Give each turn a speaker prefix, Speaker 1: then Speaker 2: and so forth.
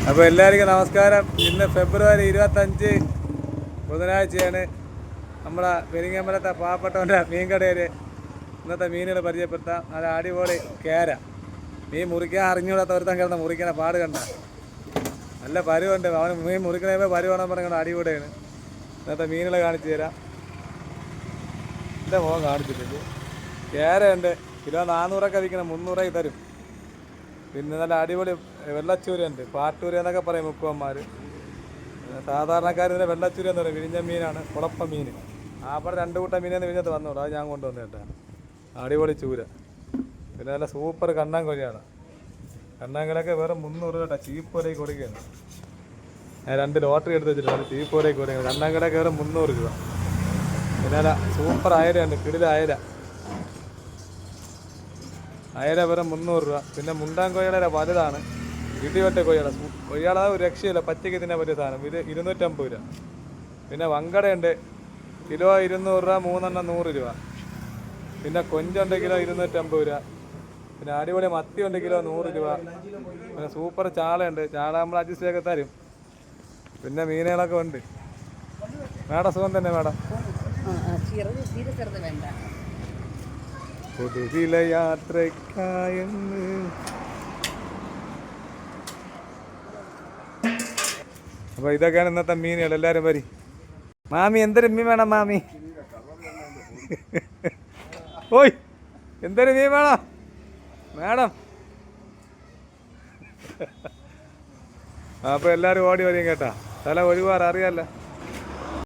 Speaker 1: അപ്പോൾ എല്ലാവർക്കും നമസ്കാരം. ഇന്ന് ഫെബ്രുവരി 25 ബുധനാഴ്ചയാണ്. നമ്മളെ പെരിങ്ങമ്പലത്തെ പാവപ്പെട്ടവൻ്റെ മീൻകടയിൽ ഇന്നത്തെ മീനുകൾ പരിചയപ്പെടുത്താം. നല്ല അടിപൊളി കേര മീൻ മുറിക്കാൻ അറിഞ്ഞൂടാത്ത ഒരുത്തം കിടന്ന് മുറിക്കണ പാട് കണ്ട നല്ല പരുവുണ്ട്. അവന് മീൻ മുറിക്കണേ പരുവാണെന്ന് പറഞ്ഞ അടിപൊളിയാണ്. ഇന്നത്തെ മീനുകൾ കാണിച്ചു തരാം. എൻ്റെ മുഖം കാണിച്ചിട്ടുണ്ട്. കേരയുണ്ട്, കിലോ 400 വിൽക്കണം, 300 തരും. പിന്നെ നല്ല അടിപൊളി വെള്ളച്ചൂര ഉണ്ട്, പാട്ടൂര എന്നൊക്കെ പറയും മുക്കുവന്മാർ. സാധാരണക്കാർ ഇതിനെ വെള്ളച്ചൂര എന്ന് പറയും. വിഴിഞ്ഞ മീനാണ്, കുളപ്പ മീൻ. അവിടെ 2 കൂട്ടം മീനെന്ന് വിഴിഞ്ഞത്ത് വന്നോളൂ, അത് ഞാൻ കൊണ്ടുവന്നു കേട്ടാണ്. അടിപൊളി ചൂര. പിന്നെ നല്ല സൂപ്പർ കണ്ണാങ്കൊഴിയാണ്. കണ്ണാങ്കൊലൊക്കെ വെറും 300 കേട്ടോ, ചീപ്പ് വിലയ്ക്ക് കൊടുക്കുകയാണ്. ഞാൻ 2 ലോട്ടറി എടുത്ത് വെച്ചിട്ടുണ്ട്, ചീപ്പ് വിലയ്ക്ക് കൊടുക്കുകയാണ്. കണ്ണാങ്കൊലൊക്കെ വെറും 300 രൂപ. പിന്നെ നല്ല സൂപ്പർ അയലയുണ്ട്, കിടില അയല. അയല വെറും 300 രൂപ. പിന്നെ മുണ്ടാൻകൊയ്യയുടെ വലുതാണ്, ഇടിവെട്ട കൊയ്യാള. കൊയ്യാള ഒരു രക്ഷയില്ല, പച്ചയ്ക്ക് തിന്നെ പറ്റിയ സാധനം. ഇത് 250 രൂപ. പിന്നെ വങ്കടയുണ്ട്, കിലോ 200 രൂപ, 3 100 രൂപ. പിന്നെ കൊഞ്ചുണ്ട്, കിലോ 250 രൂപ. പിന്നെ അടിപൊളി മത്തിയുണ്ട്, കിലോ 100 രൂപ. പിന്നെ സൂപ്പർ ചാളയുണ്ട്, ചാള നമ്മൾ അഡ്ജസ്റ്റ് ചെയ്തൊക്കെ തരും. പിന്നെ മീനുകളൊക്കെ ഉണ്ട്. മേഡം സുഖം തന്നെ മേഡം? പുതുവില യാത്രയ്ക്കായെന്ന്. അപ്പോൾ ഇതൊക്കെയാണ് ഇന്നത്തെ മീനുകൾ. എല്ലാവരും വരി. മാമി എന്തൊരു മീൻ വേണം മാമി? ഓയ് എന്തൊരു മീൻ വേണം മേഡം? അപ്പോൾ എല്ലാവരും ഓടി വരും കേട്ടാ, തല ഒഴിവാറ് അറിയാമല്ലോ.